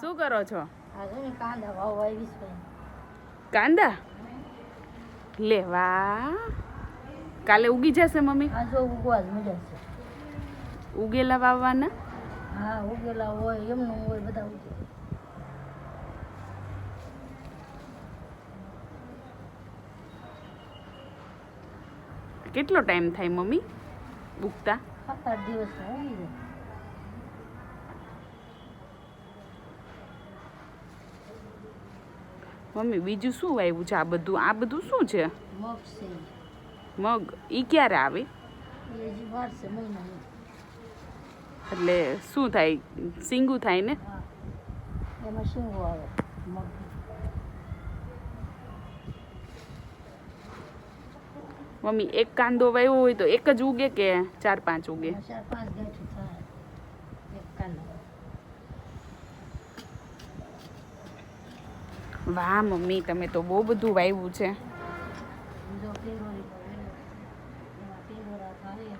શું કરો છો? કાંદા વાવવા આવીશ ભાઈ. કાંદા લેવા કાલે ઉગી જશે મમ્મી? આ જો ઉગવા જ મળે છે. ઉગેલા વાવવાના? હા ઉગેલા હોય એમનું હોય બધા ઉગે. કેટલો ટાઈમ થાય મમ્મી ઉગતા? 7-8 દિવસ ઉગી જાય. મમ્મી બીજું શું વાવ્યું છે? આ બધું શું છે? મગ છે. મગ ઈ ક્યારે આવે? એ હજી વાર છે મહિના. એટલે શું થાય? સિંગું થાય ને? હા એમાં શીંગો આવે મગ. મમ્મી એક કાંદો વાવ્યો હોય તો એક જ ઉગે કે 4-5 ઉગે? 4-5 ગાંઠું થાય એક કાંદા. વાહ મમ્મી તમે તો બહુ બધું વાવ્યું છે. બીજો પિંગોળી એમાં પિંગોળા થાય.